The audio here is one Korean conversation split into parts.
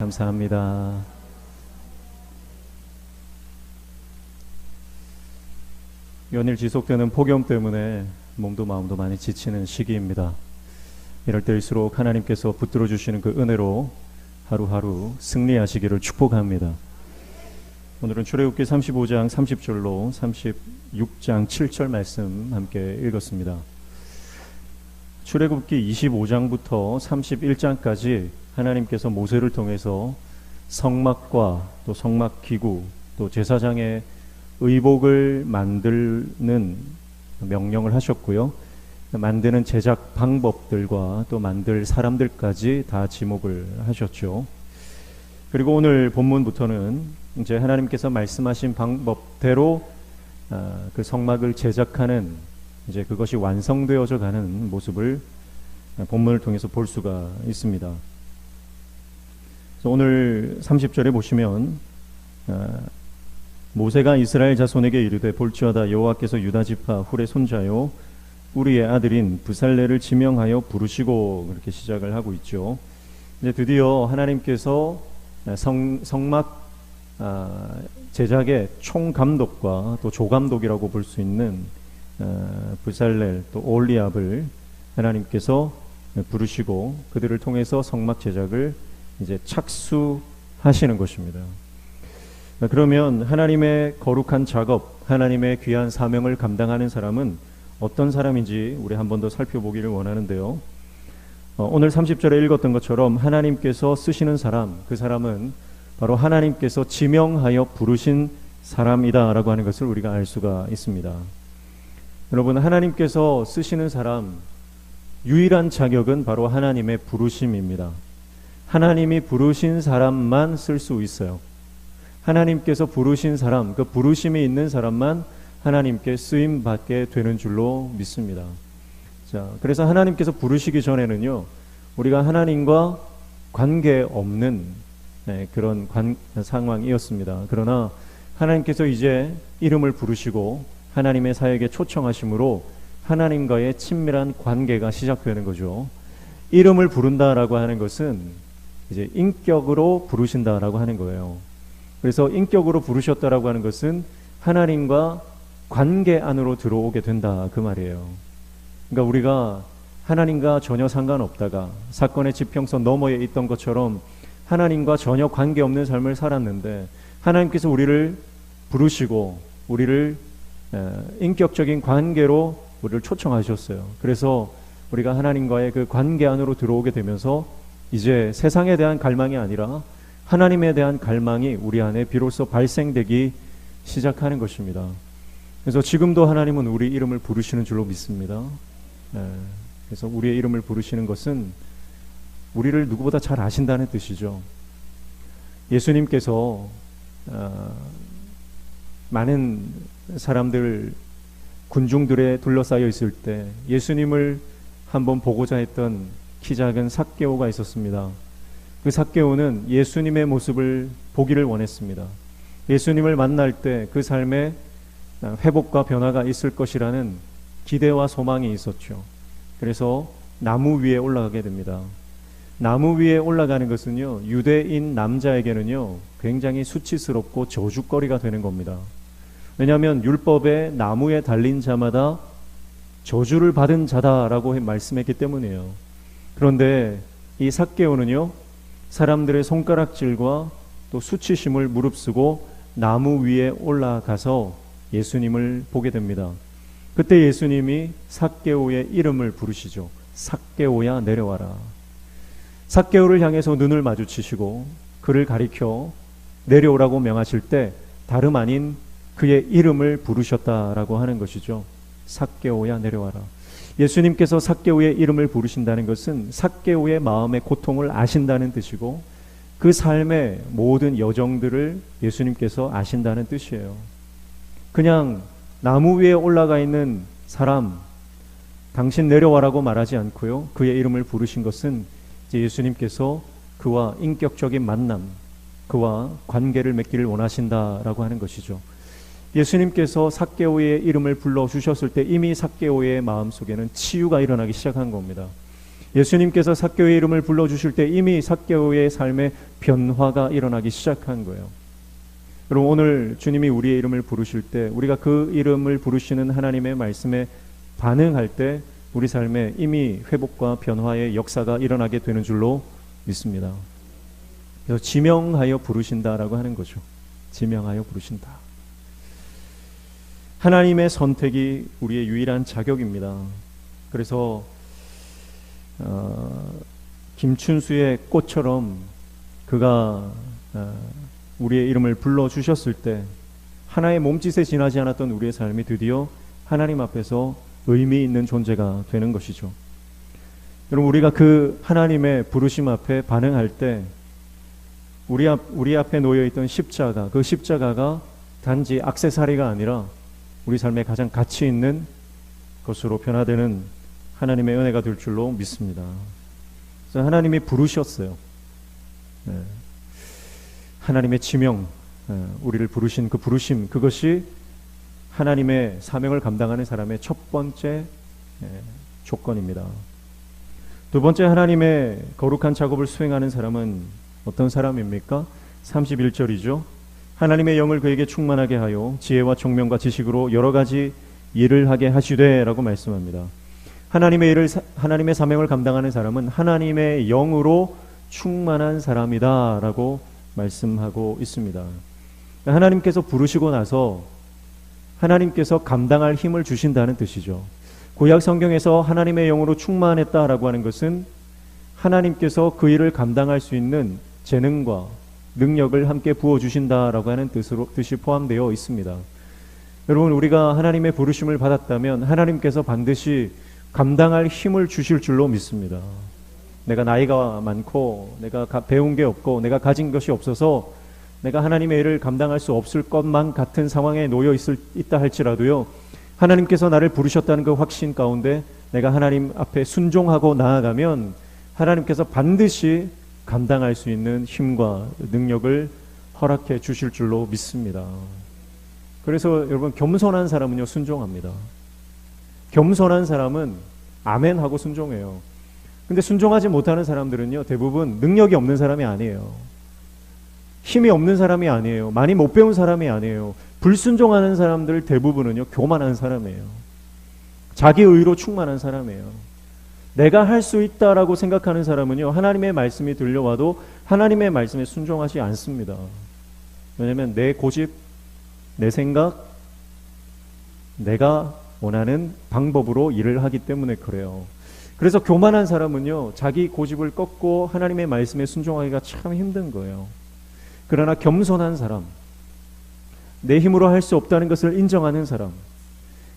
감사합니다. 연일 지속되는 폭염 때문에 몸도 마음도 많이 지치는 시기입니다. 이럴 때일수록 하나님께서 붙들어 주시는 그 은혜로 하루하루 승리하시기를 축복합니다. 오늘은 출애굽기 35장 30절로 36장 7절 말씀 함께 읽었습니다. 출애굽기 25장부터 31장까지 하나님께서 모세를 통해서 성막과 또 성막 기구 또 제사장의 의복을 만드는 명령을 하셨고요. 만드는 제작 방법들과 또 만들 사람들까지 다 지목을 하셨죠. 그리고 오늘 본문부터는 이제 하나님께서 말씀하신 방법대로 그 성막을 제작하는 이제 그것이 완성되어져 가는 모습을 본문을 통해서 볼 수가 있습니다. 오늘 30절에 보시면 모세가 이스라엘 자손에게 이르되 볼지어다 여호와께서 유다 지파 훌의 손자요 우리의 아들인 브살레를 지명하여 부르시고 그렇게 시작을 하고 있죠. 이제 드디어 하나님께서 성막 제작의 총감독과 또 조감독이라고 볼 수 있는 브살렐 또 올리압을 하나님께서 부르시고 그들을 통해서 성막 제작을 이제 착수하시는 것입니다. 그러면 하나님의 거룩한 작업, 하나님의 귀한 사명을 감당하는 사람은 어떤 사람인지 우리 한 번 더 살펴보기를 원하는데요. 오늘 30절에 읽었던 것처럼 하나님께서 쓰시는 사람, 그 사람은 바로 하나님께서 지명하여 부르신 사람이다라고 하는 것을 우리가 알 수가 있습니다. 여러분, 하나님께서 쓰시는 사람 유일한 자격은 바로 하나님의 부르심입니다. 하나님이 부르신 사람만 쓸 수 있어요. 하나님께서 부르신 사람, 그 부르심이 있는 사람만 하나님께 쓰임 받게 되는 줄로 믿습니다. 자, 그래서 하나님께서 부르시기 전에는요, 우리가 하나님과 관계 없는 그런 상황이었습니다. 그러나 하나님께서 이제 이름을 부르시고 하나님의 사역에 초청하심으로 하나님과의 친밀한 관계가 시작되는 거죠. 이름을 부른다라고 하는 것은 이제 인격으로 부르신다라고 하는 거예요. 그래서 인격으로 부르셨다라고 하는 것은 하나님과 관계 안으로 들어오게 된다 그 말이에요. 그러니까 우리가 하나님과 전혀 상관없다가 사건의 지평선 너머에 있던 것처럼 하나님과 전혀 관계없는 삶을 살았는데 하나님께서 우리를 부르시고 우리를 인격적인 관계로 우리를 초청하셨어요. 그래서 우리가 하나님과의 그 관계 안으로 들어오게 되면서 이제 세상에 대한 갈망이 아니라 하나님에 대한 갈망이 우리 안에 비로소 발생되기 시작하는 것입니다. 그래서 지금도 하나님은 우리 이름을 부르시는 줄로 믿습니다. 그래서 우리의 이름을 부르시는 것은 우리를 누구보다 잘 아신다는 뜻이죠. 예수님께서 많은 사람들 군중들에 둘러싸여 있을 때 예수님을 한번 보고자 했던 키 작은 삭개오가 있었습니다. 그 삭개오는 예수님의 모습을 보기를 원했습니다. 예수님을 만날 때 그 삶에 회복과 변화가 있을 것이라는 기대와 소망이 있었죠. 그래서 나무 위에 올라가게 됩니다. 나무 위에 올라가는 것은요, 유대인 남자에게는요 굉장히 수치스럽고 저주거리가 되는 겁니다. 왜냐하면 율법에 나무에 달린 자마다 저주를 받은 자다라고 말씀했기 때문이에요. 그런데 이 삭개오는요, 사람들의 손가락질과 또 수치심을 무릅쓰고 나무 위에 올라가서 예수님을 보게 됩니다. 그때 예수님이 삭개오의 이름을 부르시죠. 삭개오야 내려와라. 삭개오를 향해서 눈을 마주치시고 그를 가리켜 내려오라고 명하실 때 다름 아닌 그의 이름을 부르셨다라고 하는 것이죠. 삭개오야 내려와라. 예수님께서 삭개오의 이름을 부르신다는 것은 삭개오의 마음의 고통을 아신다는 뜻이고 그 삶의 모든 여정들을 예수님께서 아신다는 뜻이에요. 그냥 나무 위에 올라가 있는 사람, 당신 내려와라고 말하지 않고요, 그의 이름을 부르신 것은 이제 예수님께서 그와 인격적인 만남, 그와 관계를 맺기를 원하신다라고 하는 것이죠. 예수님께서 삭개오의 이름을 불러주셨을 때 이미 삭개오의 마음속에는 치유가 일어나기 시작한 겁니다. 예수님께서 삭개오의 이름을 불러주실 때 이미 삭개오의 삶에 변화가 일어나기 시작한 거예요. 여러분, 오늘 주님이 우리의 이름을 부르실 때 우리가 그 이름을 부르시는 하나님의 말씀에 반응할 때 우리 삶에 이미 회복과 변화의 역사가 일어나게 되는 줄로 믿습니다. 그래서 지명하여 부르신다라고 하는 거죠. 지명하여 부르신다. 하나님의 선택이 우리의 유일한 자격입니다. 그래서 김춘수의 꽃처럼 그가 우리의 이름을 불러주셨을 때 하나의 몸짓에 지나지 않았던 우리의 삶이 드디어 하나님 앞에서 의미 있는 존재가 되는 것이죠. 여러분, 우리가 그 하나님의 부르심 앞에 반응할 때 우리 앞에 놓여있던 십자가, 그 십자가가 단지 액세서리가 아니라 우리 삶에 가장 가치 있는 것으로 변화되는 하나님의 은혜가 될 줄로 믿습니다. 그래서 하나님이 부르셨어요. 하나님의 지명, 우리를 부르신 그 부르심, 그것이 하나님의 사명을 감당하는 사람의 첫 번째 조건입니다. 두 번째, 하나님의 거룩한 작업을 수행하는 사람은 어떤 사람입니까? 31절이죠. 하나님의 영을 그에게 충만하게 하여 지혜와 총명과 지식으로 여러 가지 일을 하게 하시되 라고 말씀합니다. 하나님의 사명을 감당하는 사람은 하나님의 영으로 충만한 사람이다 라고 말씀하고 있습니다. 하나님께서 부르시고 나서 하나님께서 감당할 힘을 주신다는 뜻이죠. 구약 성경에서 하나님의 영으로 충만했다라고 하는 것은 하나님께서 그 일을 감당할 수 있는 재능과 능력을 함께 부어주신다라고 하는 뜻이 포함되어 있습니다. 여러분, 우리가 하나님의 부르심을 받았다면 하나님께서 반드시 감당할 힘을 주실 줄로 믿습니다. 내가 나이가 많고 내가 배운 게 없고 내가 가진 것이 없어서 내가 하나님의 일을 감당할 수 없을 것만 같은 상황에 놓여 있다 할지라도요, 하나님께서 나를 부르셨다는 그 확신 가운데 내가 하나님 앞에 순종하고 나아가면 하나님께서 반드시 감당할 수 있는 힘과 능력을 허락해 주실 줄로 믿습니다. 그래서 여러분, 겸손한 사람은요 순종합니다. 겸손한 사람은 아멘하고 순종해요. 근데 순종하지 못하는 사람들은요 대부분 능력이 없는 사람이 아니에요. 힘이 없는 사람이 아니에요. 많이 못 배운 사람이 아니에요. 불순종하는 사람들 대부분은요 교만한 사람이에요. 자기 의로 충만한 사람이에요. 내가 할 수 있다라고 생각하는 사람은요 하나님의 말씀이 들려와도 하나님의 말씀에 순종하지 않습니다. 왜냐하면 내 고집, 내 생각, 내가 원하는 방법으로 일을 하기 때문에 그래요. 그래서 교만한 사람은요 자기 고집을 꺾고 하나님의 말씀에 순종하기가 참 힘든 거예요. 그러나 겸손한 사람, 내 힘으로 할 수 없다는 것을 인정하는 사람,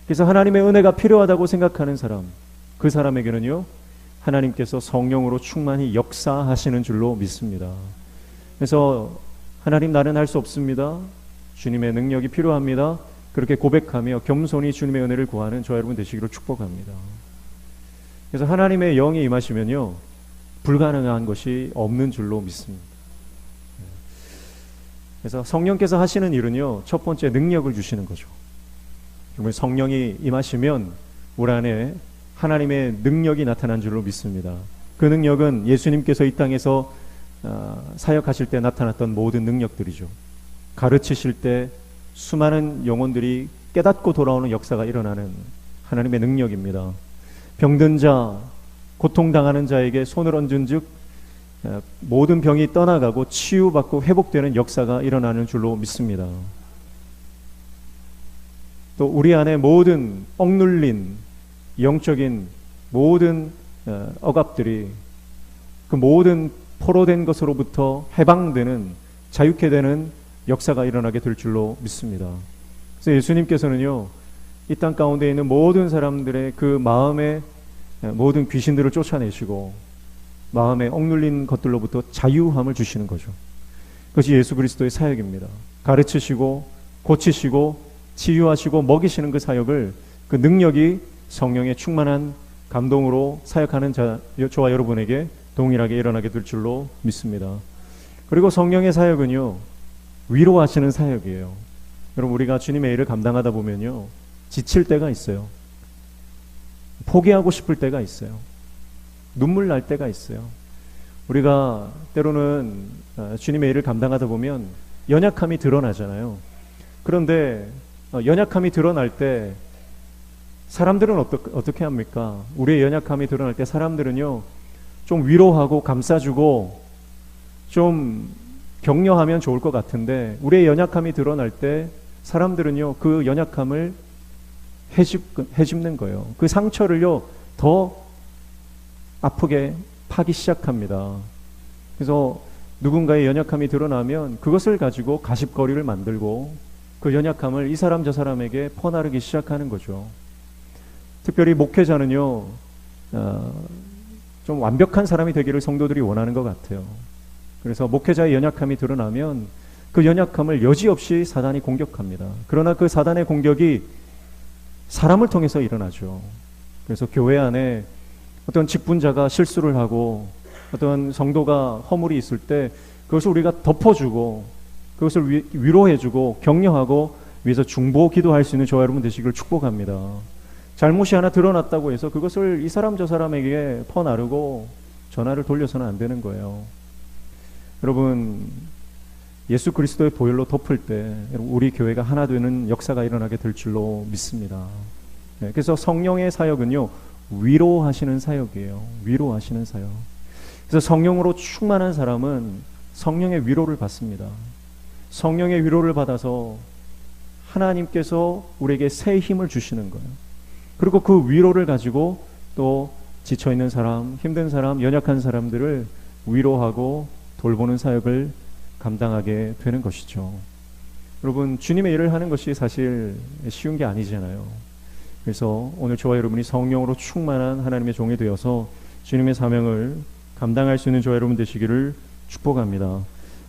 그래서 하나님의 은혜가 필요하다고 생각하는 사람, 그 사람에게는요 하나님께서 성령으로 충만히 역사하시는 줄로 믿습니다. 그래서 하나님, 나는 할 수 없습니다. 주님의 능력이 필요합니다. 그렇게 고백하며 겸손히 주님의 은혜를 구하는 저와 여러분 되시기를 축복합니다. 그래서 하나님의 영이 임하시면요 불가능한 것이 없는 줄로 믿습니다. 그래서 성령께서 하시는 일은요 첫 번째 능력을 주시는 거죠. 성령이 임하시면 우리 안에 하나님의 능력이 나타난 줄로 믿습니다. 그 능력은 예수님께서 이 땅에서 사역하실 때 나타났던 모든 능력들이죠. 가르치실 때 수많은 영혼들이 깨닫고 돌아오는 역사가 일어나는 하나님의 능력입니다. 병든 자, 고통당하는 자에게 손을 얹은 즉 모든 병이 떠나가고 치유받고 회복되는 역사가 일어나는 줄로 믿습니다. 또 우리 안에 모든 억눌린 영적인 모든 억압들이 그 모든 포로된 것으로부터 해방되는, 자유케 되는 역사가 일어나게 될 줄로 믿습니다. 그래서 예수님께서는요 이 땅 가운데 있는 모든 사람들의 그 마음의 모든 귀신들을 쫓아내시고 마음에 억눌린 것들로부터 자유함을 주시는 거죠. 그것이 예수 그리스도의 사역입니다. 가르치시고 고치시고 치유하시고 먹이시는 그 사역을, 그 능력이 성령의 충만한 감동으로 사역하는 저와 여러분에게 동일하게 일어나게 될 줄로 믿습니다. 그리고 성령의 사역은요 위로하시는 사역이에요. 여러분, 우리가 주님의 일을 감당하다 보면요 지칠 때가 있어요. 포기하고 싶을 때가 있어요. 눈물 날 때가 있어요. 우리가 때로는 주님의 일을 감당하다 보면 연약함이 드러나잖아요. 그런데 연약함이 드러날 때 사람들은 어떻게 합니까? 우리의 연약함이 드러날 때 사람들은요, 좀 위로하고 감싸주고 좀 격려하면 좋을 것 같은데, 우리의 연약함이 드러날 때 사람들은요, 그 연약함을 헤집는 거예요. 그 상처를요, 더 아프게 파기 시작합니다. 그래서 누군가의 연약함이 드러나면 그것을 가지고 가십거리를 만들고 그 연약함을 이 사람 저 사람에게 퍼나르기 시작하는 거죠. 특별히 목회자는요, 좀 완벽한 사람이 되기를 성도들이 원하는 것 같아요. 그래서 목회자의 연약함이 드러나면 그 연약함을 여지없이 사단이 공격합니다. 그러나 그 사단의 공격이 사람을 통해서 일어나죠. 그래서 교회 안에 어떤 직분자가 실수를 하고 어떤 성도가 허물이 있을 때 그것을 우리가 덮어주고 그것을 위로해주고 격려하고 위해서 중보 기도할 수 있는 저와 여러분 되시기를 축복합니다. 잘못이 하나 드러났다고 해서 그것을 이 사람 저 사람에게 퍼나르고 전화를 돌려서는 안 되는 거예요. 여러분, 예수 그리스도의 보혈로 덮을 때 우리 교회가 하나 되는 역사가 일어나게 될 줄로 믿습니다. 그래서 성령의 사역은요, 위로하시는 사역이에요. 위로하시는 사역. 그래서 성령으로 충만한 사람은 성령의 위로를 받습니다. 성령의 위로를 받아서 하나님께서 우리에게 새 힘을 주시는 거예요. 그리고 그 위로를 가지고 또 지쳐있는 사람, 힘든 사람, 연약한 사람들을 위로하고 돌보는 사역을 감당하게 되는 것이죠. 여러분, 주님의 일을 하는 것이 사실 쉬운 게 아니잖아요. 그래서 오늘 저와 여러분이 성령으로 충만한 하나님의 종이 되어서 주님의 사명을 감당할 수 있는 저와 여러분 되시기를 축복합니다.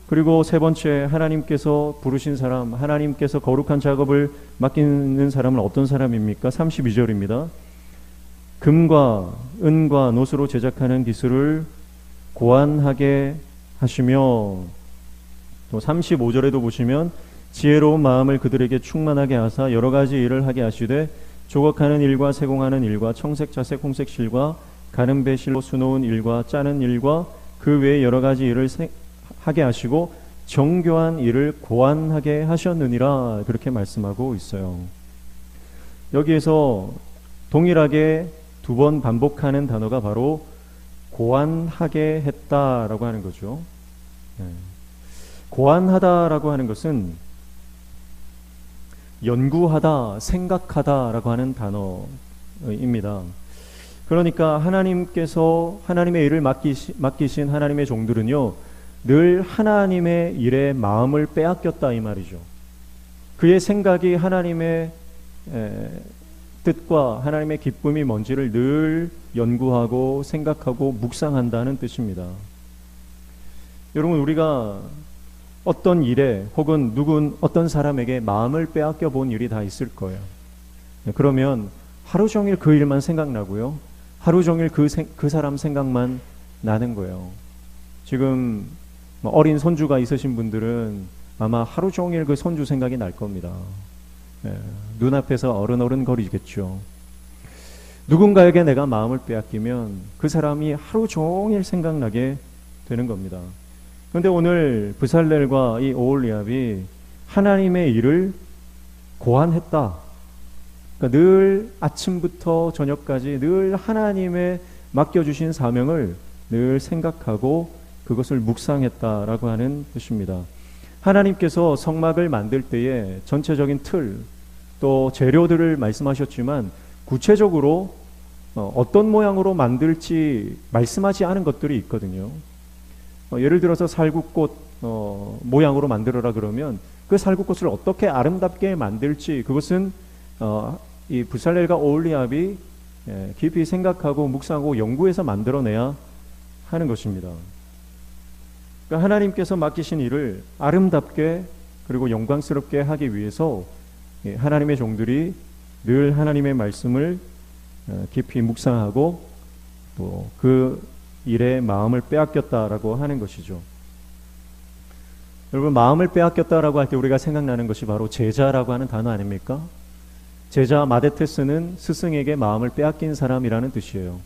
그리고 세 번째, 하나님께서 부르신 사람, 하나님께서 거룩한 작업을 맡기는 사람은 어떤 사람입니까? 32절입니다. 금과 은과 노수로 제작하는 기술을 고안하게 하시며, 또 35절에도 보시면 지혜로운 마음을 그들에게 충만하게 하사 여러 가지 일을 하게 하시되 조각하는 일과 세공하는 일과 청색, 자색, 홍색 실과 가는 배실로 수놓은 일과 짜는 일과 그 외에 여러 가지 일을 하게 하시고 정교한 일을 고안하게 하셨느니라, 그렇게 말씀하고 있어요. 여기에서 동일하게 두 번 반복하는 단어가 바로 고안하게 했다라고 하는 거죠. 고안하다라고 하는 것은 연구하다, 생각하다라고 하는 단어입니다. 그러니까 하나님께서 하나님의 일을 맡기신 하나님의 종들은요, 늘 하나님의 일에 마음을 빼앗겼다 이 말이죠. 그의 생각이 하나님의 뜻과 하나님의 기쁨이 뭔지를 늘 연구하고 생각하고 묵상한다는 뜻입니다. 여러분, 우리가 어떤 일에 혹은 어떤 사람에게 마음을 빼앗겨 본 일이 다 있을 거예요. 그러면 하루 종일 그 일만 생각나고요, 하루 종일 그 사람 생각만 나는 거예요. 지금 어린 손주가 있으신 분들은 아마 하루 종일 그 손주 생각이 날 겁니다. 눈앞에서 어른거리겠죠. 누군가에게 내가 마음을 빼앗기면 그 사람이 하루 종일 생각나게 되는 겁니다. 그런데 오늘 브살렐과 이 오홀리압이 하나님의 일을 고안했다. 그러니까 늘 아침부터 저녁까지 늘 하나님의 맡겨주신 사명을 늘 생각하고 그것을 묵상했다라고 하는 뜻입니다. 하나님께서 성막을 만들 때에 전체적인 틀, 또 재료들을 말씀하셨지만 구체적으로 어떤 모양으로 만들지 말씀하지 않은 것들이 있거든요. 예를 들어서 살구꽃 모양으로 만들어라 그러면 그 살구꽃을 어떻게 아름답게 만들지, 그것은 이 브살렐과 오홀리압이 깊이 생각하고 묵상하고 연구해서 만들어내야 하는 것입니다. 그러니까 하나님께서 맡기신 일을 아름답게 그리고 영광스럽게 하기 위해서 하나님의 종들이 늘 하나님의 말씀을 깊이 묵상하고 또 그 일에 마음을 빼앗겼다라고 하는 것이죠. 여러분, 마음을 빼앗겼다라고 할 때 우리가 생각나는 것이 바로 제자라고 하는 단어 아닙니까? 제자 마데테스는 스승에게 마음을 빼앗긴 사람이라는 뜻이에요.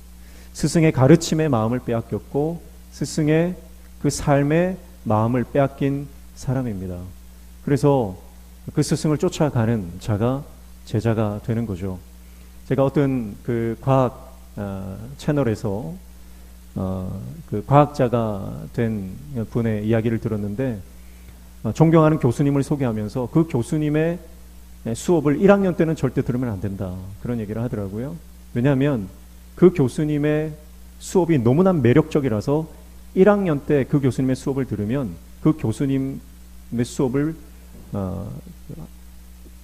스승의 가르침의 마음을 빼앗겼고 스승의 그 삶의 마음을 빼앗긴 사람입니다. 그래서 그 스승을 쫓아가는 자가 제자가 되는 거죠. 제가 어떤 그 과학 채널에서 그 과학자가 된 분의 이야기를 들었는데 존경하는 교수님을 소개하면서 그 교수님의 수업을 1학년 때는 절대 들으면 안 된다, 그런 얘기를 하더라고요. 왜냐하면 그 교수님의 수업이 너무나 매력적이라서 1학년 때 그 교수님의 수업을 들으면 그 교수님의 수업을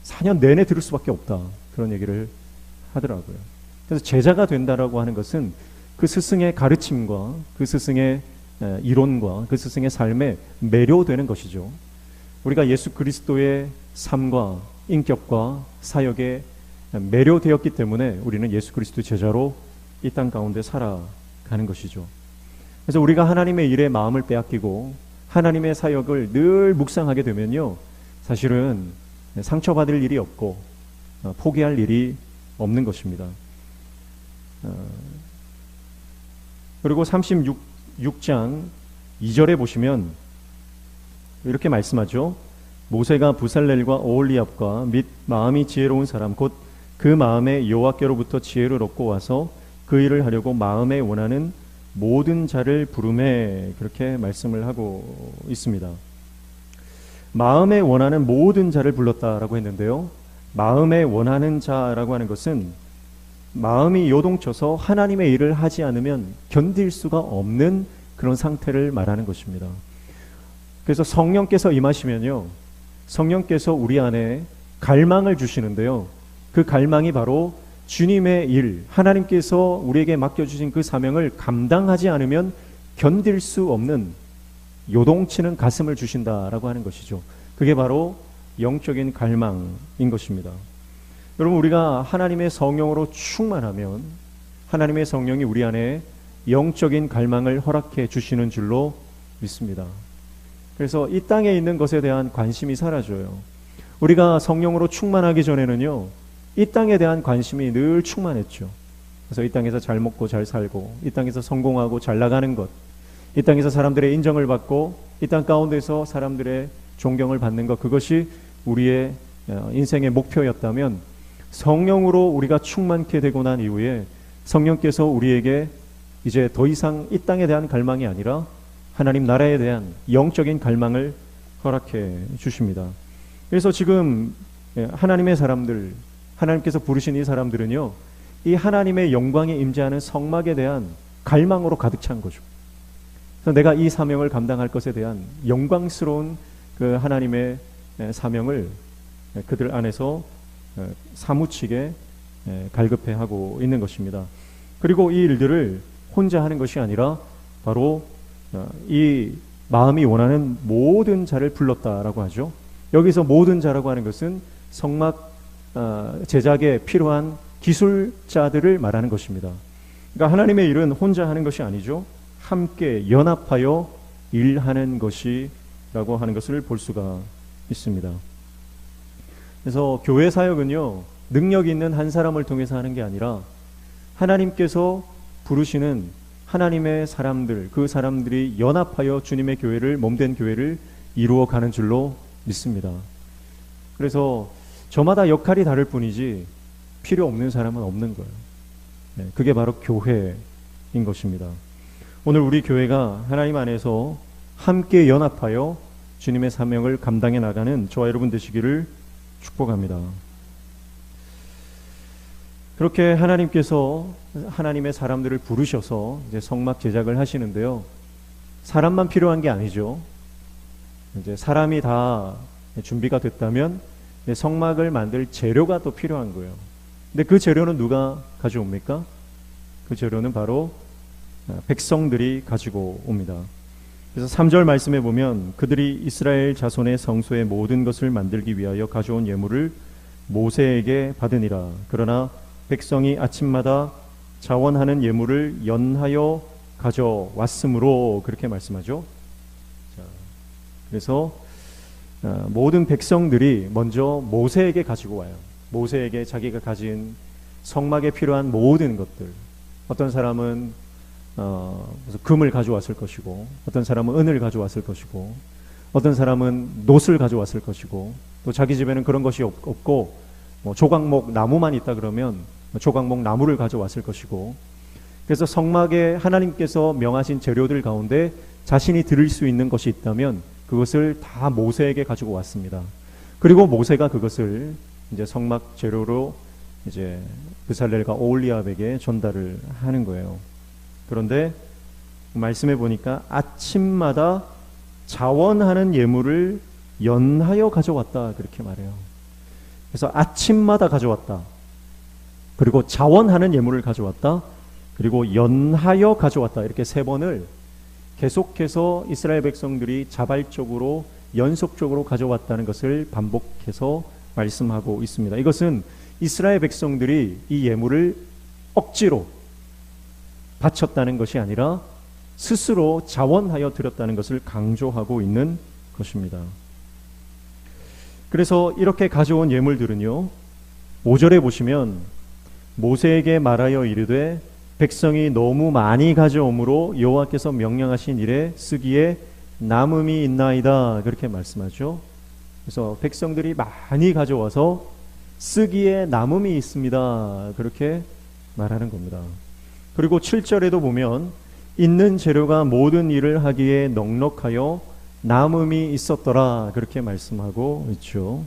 4년 내내 들을 수밖에 없다, 그런 얘기를 하더라고요. 그래서 제자가 된다라고 하는 것은 그 스승의 가르침과 그 스승의 이론과 그 스승의 삶에 매료되는 것이죠. 우리가 예수 그리스도의 삶과 인격과 사역에 매료되었기 때문에 우리는 예수 그리스도의 제자로 이 땅 가운데 살아가는 것이죠. 그래서 우리가 하나님의 일에 마음을 빼앗기고 하나님의 사역을 늘 묵상하게 되면요, 사실은 상처받을 일이 없고 포기할 일이 없는 것입니다. 그리고 36장 2절에 보시면 이렇게 말씀하죠. 모세가 부살렐과 오홀리압과 및 마음이 지혜로운 사람 곧 그 마음에 여호와께로부터 지혜를 얻고 와서 그 일을 하려고 마음에 원하는 모든 자를 부르매, 그렇게 말씀을 하고 있습니다. 마음에 원하는 모든 자를 불렀다라고 했는데요, 마음에 원하는 자라고 하는 것은 마음이 요동쳐서 하나님의 일을 하지 않으면 견딜 수가 없는 그런 상태를 말하는 것입니다. 그래서 성령께서 임하시면요, 성령께서 우리 안에 갈망을 주시는데요, 그 갈망이 바로 주님의 일, 하나님께서 우리에게 맡겨주신 그 사명을 감당하지 않으면 견딜 수 없는 요동치는 가슴을 주신다라고 하는 것이죠. 그게 바로 영적인 갈망인 것입니다. 여러분, 우리가 하나님의 성령으로 충만하면 하나님의 성령이 우리 안에 영적인 갈망을 허락해 주시는 줄로 믿습니다. 그래서 이 땅에 있는 것에 대한 관심이 사라져요. 우리가 성령으로 충만하기 전에는요, 이 땅에 대한 관심이 늘 충만했죠. 그래서 이 땅에서 잘 먹고 잘 살고, 이 땅에서 성공하고 잘 나가는 것, 이 땅에서 사람들의 인정을 받고, 이 땅 가운데서 사람들의 존경을 받는 것, 그것이 우리의 인생의 목표였다면, 성령으로 우리가 충만케 되고 난 이후에 성령께서 우리에게 이제 더 이상 이 땅에 대한 갈망이 아니라 하나님 나라에 대한 영적인 갈망을 허락해 주십니다. 그래서 지금 하나님의 사람들, 하나님께서 부르신 이 사람들은요, 이 하나님의 영광이 임재하는 성막에 대한 갈망으로 가득 찬 거죠. 그래서 내가 이 사명을 감당할 것에 대한 영광스러운 그 하나님의 사명을 그들 안에서 사무치게 갈급해하고 있는 것입니다. 그리고 이 일들을 혼자 하는 것이 아니라 바로 이 마음이 원하는 모든 자를 불렀다라고 하죠. 여기서 모든 자라고 하는 것은 성막 제작에 필요한 기술자들을 말하는 것입니다. 그러니까 하나님의 일은 혼자 하는 것이 아니죠. 함께 연합하여 일하는 것이라고 하는 것을 볼 수가 있습니다. 그래서 교회 사역은요, 능력 있는 한 사람을 통해서 하는 게 아니라 하나님께서 부르시는 하나님의 사람들, 그 사람들이 연합하여 주님의 교회를, 몸된 교회를 이루어가는 줄로 믿습니다. 그래서 저마다 역할이 다를 뿐이지 필요 없는 사람은 없는 거예요. 그게 바로 교회인 것입니다. 오늘 우리 교회가 하나님 안에서 함께 연합하여 주님의 사명을 감당해 나가는 저와 여러분 되시기를 축복합니다. 그렇게 하나님께서 하나님의 사람들을 부르셔서 이제 성막 제작을 하시는데요, 사람만 필요한 게 아니죠. 이제 사람이 다 준비가 됐다면 성막을 만들 재료가 또 필요한 거예요. 근데 그 재료는 누가 가져옵니까? 그 재료는 바로 백성들이 가지고 옵니다. 그래서 3절 말씀에 보면 그들이 이스라엘 자손의 성소의 모든 것을 만들기 위하여 가져온 예물을 모세에게 받으니라. 그러나 백성이 아침마다 자원하는 예물을 연하여 가져왔으므로, 그렇게 말씀하죠. 자, 그래서 모든 백성들이 먼저 모세에게 가지고 와요. 모세에게 자기가 가진 성막에 필요한 모든 것들, 어떤 사람은 그래서 금을 가져왔을 것이고, 어떤 사람은 은을 가져왔을 것이고, 어떤 사람은 놋을 가져왔을 것이고, 또 자기 집에는 그런 것이 없고 뭐 조각목 나무만 있다 그러면 조각목 나무를 가져왔을 것이고, 그래서 성막에 하나님께서 명하신 재료들 가운데 자신이 드릴 수 있는 것이 있다면 그것을 다 모세에게 가지고 왔습니다. 그리고 모세가 그것을 이제 성막 재료로 이제 브살렐과 오홀리압에게 전달을 하는 거예요. 그런데 말씀해 보니까 아침마다 자원하는 예물을 연하여 가져왔다 그렇게 말해요. 그래서 아침마다 가져왔다. 그리고 자원하는 예물을 가져왔다. 그리고 연하여 가져왔다. 이렇게 세 번을 계속해서 이스라엘 백성들이 자발적으로 연속적으로 가져왔다는 것을 반복해서 말씀하고 있습니다. 이것은 이스라엘 백성들이 이 예물을 억지로 바쳤다는 것이 아니라 스스로 자원하여 드렸다는 것을 강조하고 있는 것입니다. 그래서 이렇게 가져온 예물들은요, 5절에 보시면 모세에게 말하여 이르되 백성이 너무 많이 가져오므로 여호와께서 명령하신 일에 쓰기에 남음이 있나이다 그렇게 말씀하죠. 그래서 백성들이 많이 가져와서 쓰기에 남음이 있습니다 그렇게 말하는 겁니다. 그리고 7절에도 보면 있는 재료가 모든 일을 하기에 넉넉하여 남음이 있었더라 그렇게 말씀하고 있죠.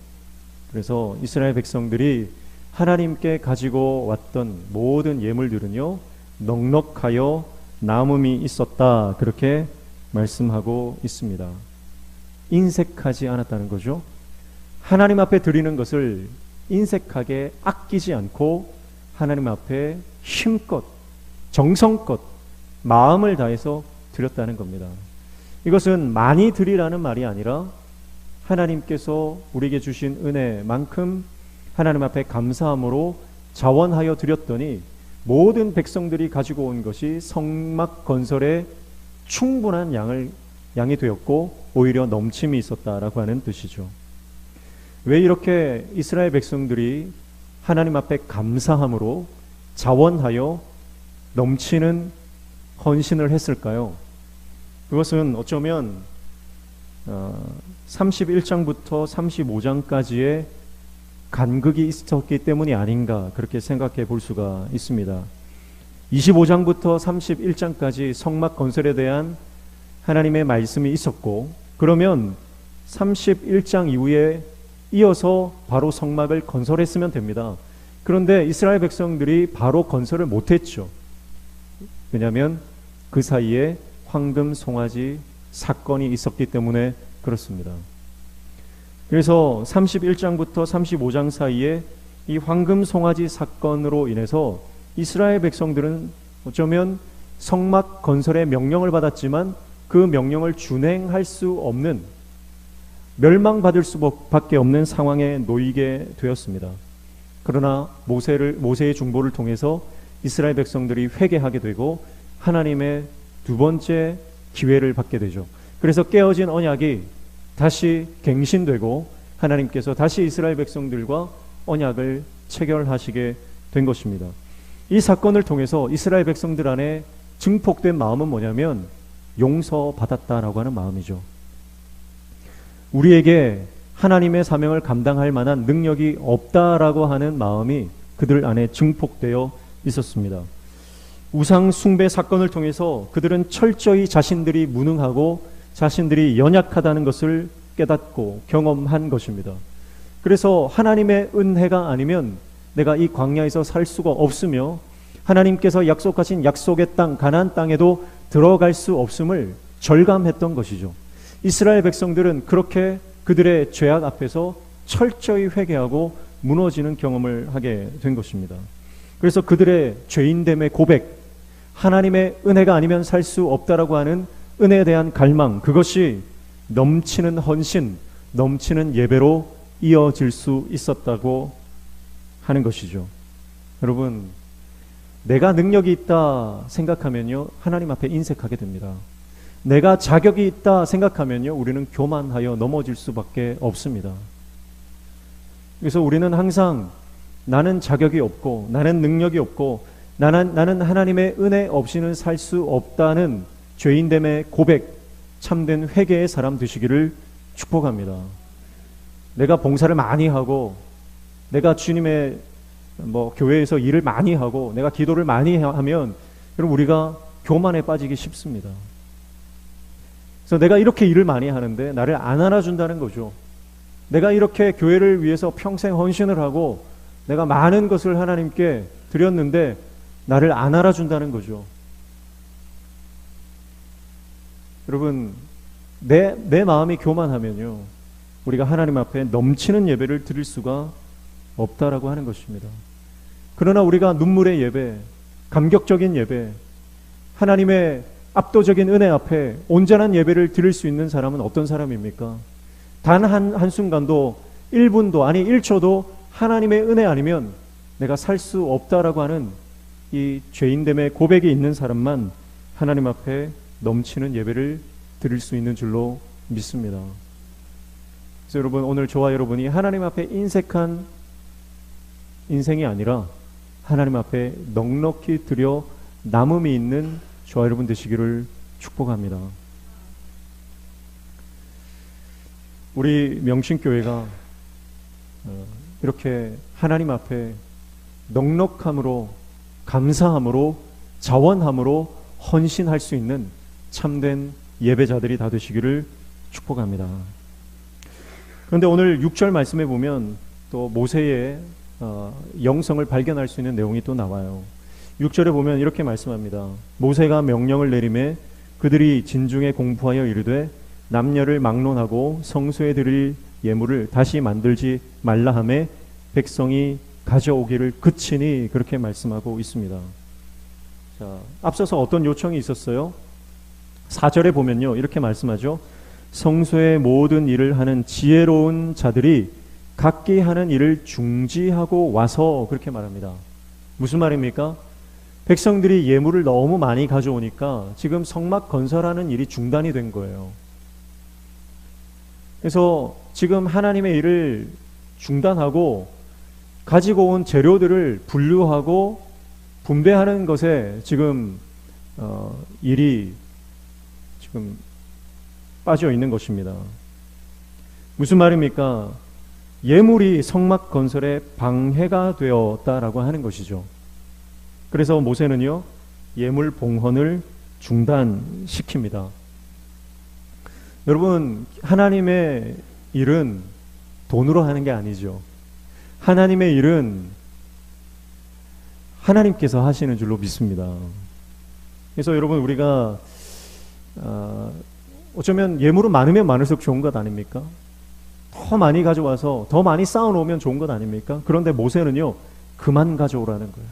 그래서 이스라엘 백성들이 하나님께 가지고 왔던 모든 예물들은요, 넉넉하여 남음이 있었다 그렇게 말씀하고 있습니다. 인색하지 않았다는 거죠. 하나님 앞에 드리는 것을 인색하게 아끼지 않고 하나님 앞에 힘껏 정성껏 마음을 다해서 드렸다는 겁니다. 이것은 많이 드리라는 말이 아니라 하나님께서 우리에게 주신 은혜만큼 하나님 앞에 감사함으로 자원하여 드렸더니 모든 백성들이 가지고 온 것이 성막 건설에 충분한 양이 되었고 오히려 넘침이 있었다라고 하는 뜻이죠. 왜 이렇게 이스라엘 백성들이 하나님 앞에 감사함으로 자원하여 넘치는 헌신을 했을까요? 그것은 어쩌면 31장부터 35장까지의 간극이 있었기 때문이 아닌가 그렇게 생각해 볼 수가 있습니다. 25장부터 31장까지 성막 건설에 대한 하나님의 말씀이 있었고, 그러면 31장 이후에 이어서 바로 성막을 건설했으면 됩니다. 그런데 이스라엘 백성들이 바로 건설을 못했죠. 왜냐하면 그 사이에 황금 송아지 사건이 있었기 때문에 그렇습니다. 그래서 31장부터 35장 사이에 이 황금 송아지 사건으로 인해서 이스라엘 백성들은 어쩌면 성막 건설의 명령을 받았지만 그 명령을 준행할 수 없는, 멸망받을 수밖에 없는 상황에 놓이게 되었습니다. 그러나 모세의 중보를 통해서 이스라엘 백성들이 회개하게 되고 하나님의 두 번째 기회를 받게 되죠. 그래서 깨어진 언약이 다시 갱신되고 하나님께서 다시 이스라엘 백성들과 언약을 체결하시게 된 것입니다. 이 사건을 통해서 이스라엘 백성들 안에 증폭된 마음은 뭐냐면 용서받았다라고 하는 마음이죠. 우리에게 하나님의 사명을 감당할 만한 능력이 없다라고 하는 마음이 그들 안에 증폭되어 있었습니다. 우상 숭배 사건을 통해서 그들은 철저히 자신들이 무능하고 자신들이 연약하다는 것을 깨닫고 경험한 것입니다. 그래서 하나님의 은혜가 아니면 내가 이 광야에서 살 수가 없으며 하나님께서 약속하신 약속의 땅 가나안 땅에도 들어갈 수 없음을 절감했던 것이죠. 이스라엘 백성들은 그렇게 그들의 죄악 앞에서 철저히 회개하고 무너지는 경험을 하게 된 것입니다. 그래서 그들의 죄인됨의 고백, 하나님의 은혜가 아니면 살 수 없다라고 하는 은혜에 대한 갈망, 그것이 넘치는 헌신, 넘치는 예배로 이어질 수 있었다고 하는 것이죠. 여러분, 내가 능력이 있다 생각하면요, 하나님 앞에 인색하게 됩니다. 내가 자격이 있다 생각하면요, 우리는 교만하여 넘어질 수밖에 없습니다. 그래서 우리는 항상 나는 자격이 없고 나는 능력이 없고 나는 하나님의 은혜 없이는 살 수 없다는 죄인됨의 고백, 참된 회개의 사람 되시기를 축복합니다. 내가 봉사를 많이 하고, 내가 주님의 교회에서 일을 많이 하고, 내가 기도를 많이 하면 여러분 우리가 교만에 빠지기 쉽습니다. 그래서 내가 이렇게 일을 많이 하는데 나를 안 알아준다는 거죠. 내가 이렇게 교회를 위해서 평생 헌신을 하고 내가 많은 것을 하나님께 드렸는데 나를 안 알아준다는 거죠. 여러분, 내 마음이 교만하면요, 우리가 하나님 앞에 넘치는 예배를 드릴 수가 없다라고 하는 것입니다. 그러나 우리가 눈물의 예배, 감격적인 예배, 하나님의 압도적인 은혜 앞에 온전한 예배를 드릴 수 있는 사람은 어떤 사람입니까? 단 한순간도 1분도 아니 1초도 하나님의 은혜 아니면 내가 살 수 없다라고 하는 이 죄인됨의 고백이 있는 사람만 하나님 앞에 넘치는 예배를 드릴 수 있는 줄로 믿습니다. 그래서 여러분, 오늘 저와 여러분이 하나님 앞에 인색한 인생이 아니라 하나님 앞에 넉넉히 드려 남음이 있는 저와 여러분 되시기를 축복합니다. 우리 명신교회가 이렇게 하나님 앞에 넉넉함으로, 감사함으로, 자원함으로 헌신할 수 있는 참된 예배자들이 다 되시기를 축복합니다. 그런데 오늘 6절 말씀에 보면 또 모세의 영성을 발견할 수 있는 내용이 또 나와요. 6절에 보면 이렇게 말씀합니다. 모세가 명령을 내리매 그들이 진중에 공포하여 이르되 남녀를 막론하고 성소에 드릴 예물을 다시 만들지 말라 하매 백성이 가져오기를 그치니, 그렇게 말씀하고 있습니다. 자, 앞서서 어떤 요청이 있었어요? 4절에 보면요, 이렇게 말씀하죠. 성소의 모든 일을 하는 지혜로운 자들이 각기 하는 일을 중지하고 와서, 그렇게 말합니다. 무슨 말입니까? 백성들이 예물을 너무 많이 가져오니까 지금 성막 건설하는 일이 중단이 된 거예요. 그래서 지금 하나님의 일을 중단하고 가지고 온 재료들을 분류하고 분배하는 것에 지금 일이 지금 빠져 있는 것입니다. 무슨 말입니까? 예물이 성막 건설에 방해가 되었다라고 하는 것이죠. 그래서 모세는요, 예물 봉헌을 중단시킵니다. 여러분, 하나님의 일은 돈으로 하는 게 아니죠. 하나님의 일은 하나님께서 하시는 줄로 믿습니다. 그래서 여러분, 우리가 어쩌면 예물은 많으면 많을수록 좋은 것 아닙니까? 더 많이 가져와서 더 많이 쌓아놓으면 좋은 것 아닙니까? 그런데 모세는요, 그만 가져오라는 거예요.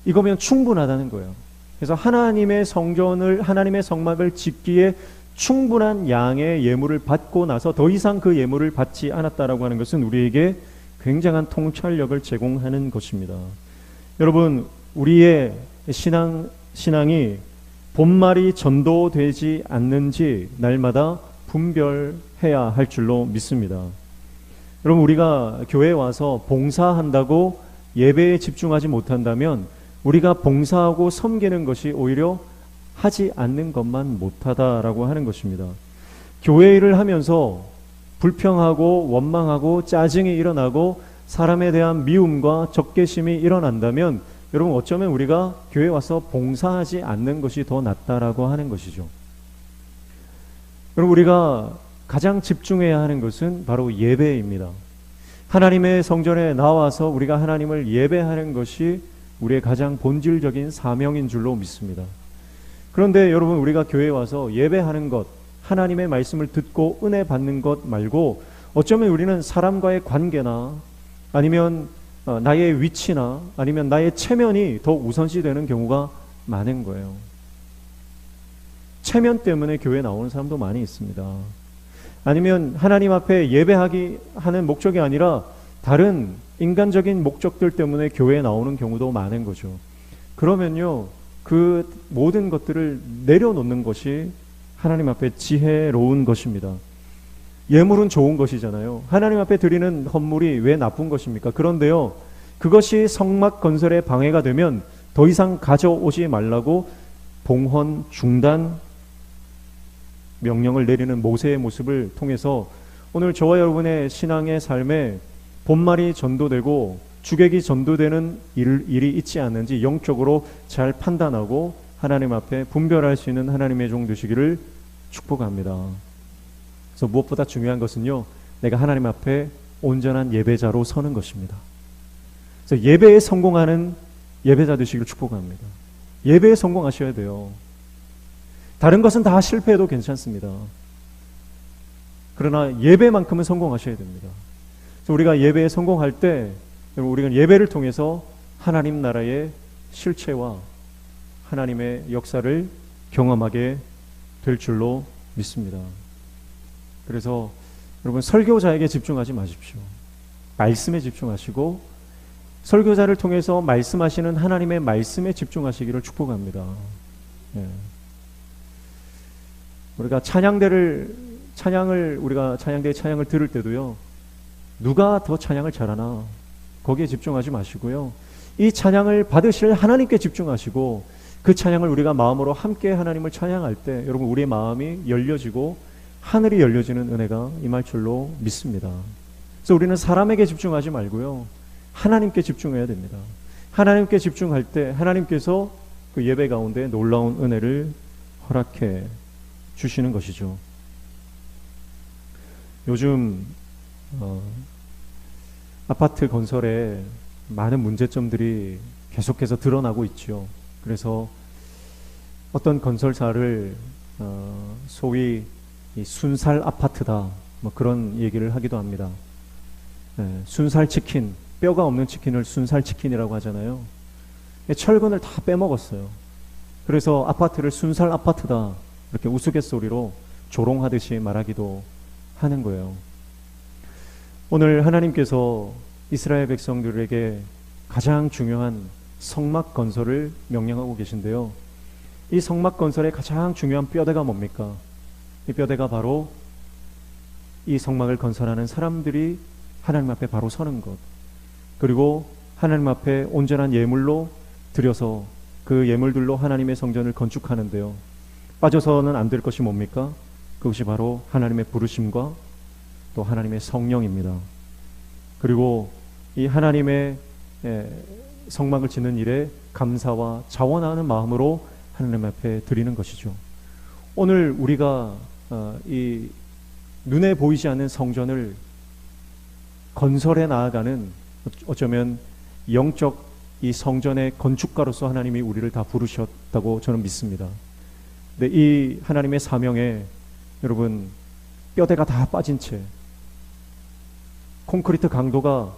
이거면 충분하다는 거예요. 그래서 하나님의 성전을, 하나님의 성막을 짓기에 충분한 양의 예물을 받고 나서 더 이상 그 예물을 받지 않았다라고 하는 것은 우리에게 굉장한 통찰력을 제공하는 것입니다. 여러분, 우리의 신앙이 본말이 전도되지 않는지 날마다 분별해야 할 줄로 믿습니다. 여러분, 우리가 교회에 와서 봉사한다고 예배에 집중하지 못한다면 우리가 봉사하고 섬기는 것이 오히려 하지 않는 것만 못하다라고 하는 것입니다. 교회 일을 하면서 불평하고 원망하고 짜증이 일어나고 사람에 대한 미움과 적개심이 일어난다면 여러분, 어쩌면 우리가 교회에 와서 봉사하지 않는 것이 더 낫다라고 하는 것이죠. 여러분, 우리가 가장 집중해야 하는 것은 바로 예배입니다. 하나님의 성전에 나와서 우리가 하나님을 예배하는 것이 우리의 가장 본질적인 사명인 줄로 믿습니다. 그런데 여러분, 우리가 교회에 와서 예배하는 것, 하나님의 말씀을 듣고 은혜 받는 것 말고 어쩌면 우리는 사람과의 관계나 아니면 나의 위치나 아니면 나의 체면이 더 우선시되는 경우가 많은 거예요. 체면 때문에 교회에 나오는 사람도 많이 있습니다. 아니면 하나님 앞에 예배하기 하는 목적이 아니라 다른 인간적인 목적들 때문에 교회에 나오는 경우도 많은 거죠. 그러면요, 그 모든 것들을 내려놓는 것이 하나님 앞에 지혜로운 것입니다. 예물은 좋은 것이잖아요. 하나님 앞에 드리는 헌물이 왜 나쁜 것입니까? 그런데요, 그것이 성막 건설에 방해가 되면 더 이상 가져오지 말라고 봉헌 중단 명령을 내리는 모세의 모습을 통해서 오늘 저와 여러분의 신앙의 삶에 본말이 전도되고 주객이 전도되는 일이 있지 않는지 영적으로 잘 판단하고 하나님 앞에 분별할 수 있는 하나님의 종 되시기를 축복합니다. 그래서 무엇보다 중요한 것은요, 내가 하나님 앞에 온전한 예배자로 서는 것입니다. 그래서 예배에 성공하는 예배자 되시기를 축복합니다. 예배에 성공하셔야 돼요. 다른 것은 다 실패해도 괜찮습니다. 그러나 예배만큼은 성공하셔야 됩니다. 그래서 우리가 예배에 성공할 때 우리가 예배를 통해서 하나님 나라의 실체와 하나님의 역사를 경험하게 될 줄로 믿습니다. 그래서 여러분, 설교자에게 집중하지 마십시오. 말씀에 집중하시고 설교자를 통해서 말씀하시는 하나님의 말씀에 집중하시기를 축복합니다. 예. 우리가 찬양대의 찬양을 들을 때도요, 누가 더 찬양을 잘하나 거기에 집중하지 마시고요, 이 찬양을 받으실 하나님께 집중하시고 그 찬양을 우리가 마음으로 함께 하나님을 찬양할 때 여러분, 우리의 마음이 열려지고 하늘이 열려지는 은혜가 임할 줄로 믿습니다. 그래서 우리는 사람에게 집중하지 말고요, 하나님께 집중해야 됩니다. 하나님께 집중할 때 하나님께서 그 예배 가운데 놀라운 은혜를 허락해 주시는 것이죠. 요즘 아파트 건설에 많은 문제점들이 계속해서 드러나고 있죠. 그래서 어떤 건설사를 소위 이 순살 아파트다, 뭐 그런 얘기를 하기도 합니다. 순살 치킨, 뼈가 없는 치킨을 순살 치킨이라고 하잖아요. 철근을 다 빼먹었어요. 그래서 아파트를 순살 아파트다, 이렇게 우스갯소리로 조롱하듯이 말하기도 하는 거예요. 오늘 하나님께서 이스라엘 백성들에게 가장 중요한 성막 건설을 명령하고 계신데요, 이 성막 건설의 가장 중요한 뼈대가 뭡니까? 이 뼈대가 바로 이 성막을 건설하는 사람들이 하나님 앞에 바로 서는 것, 그리고 하나님 앞에 온전한 예물로 드려서 그 예물들로 하나님의 성전을 건축하는데요, 빠져서는 안 될 것이 뭡니까? 그것이 바로 하나님의 부르심과 또 하나님의 성령입니다. 그리고 이 하나님의 성막을 짓는 일에 감사와 자원하는 마음으로 하나님 앞에 드리는 것이죠. 오늘 우리가 이 눈에 보이지 않는 성전을 건설해 나아가는, 어쩌면 영적 이 성전의 건축가로서 하나님이 우리를 다 부르셨다고 저는 믿습니다. 근데 이 하나님의 사명에 여러분, 뼈대가 다 빠진 채 콘크리트 강도가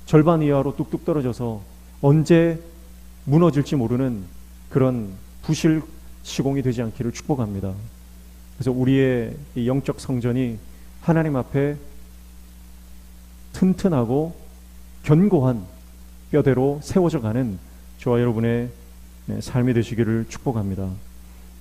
절반 이하로 뚝뚝 떨어져서 언제 무너질지 모르는 그런 부실 시공이 되지 않기를 축복합니다. 그래서 우리의 이 영적 성전이 하나님 앞에 튼튼하고 견고한 뼈대로 세워져 가는 저와 여러분의 삶이 되시기를 축복합니다.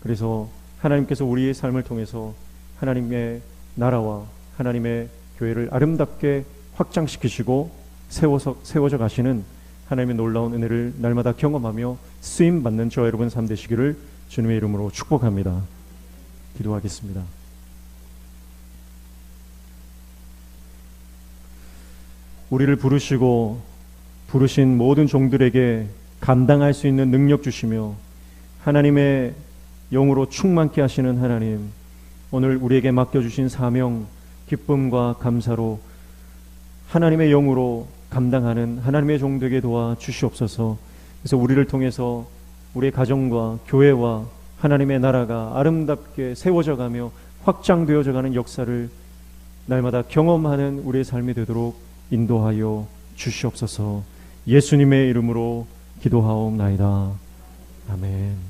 그래서 하나님께서 우리의 삶을 통해서 하나님의 나라와 하나님의 교회를 아름답게 확장시키시고 세워져 가시는 하나님의 놀라운 은혜를 날마다 경험하며 쓰임받는 저와 여러분 삶 되시기를 주님의 이름으로 축복합니다. 기도하겠습니다. 우리를 부르시고 부르신 모든 종들에게 감당할 수 있는 능력 주시며 하나님의 영으로 충만케 하시는 하나님, 오늘 우리에게 맡겨주신 사명, 기쁨과 감사로 하나님의 영으로 감당하는 하나님의 종되게 도와 주시옵소서. 그래서 우리를 통해서 우리의 가정과 교회와 하나님의 나라가 아름답게 세워져 가며 확장되어져 가는 역사를 날마다 경험하는 우리의 삶이 되도록 인도하여 주시옵소서. 예수님의 이름으로 기도하옵나이다. 아멘.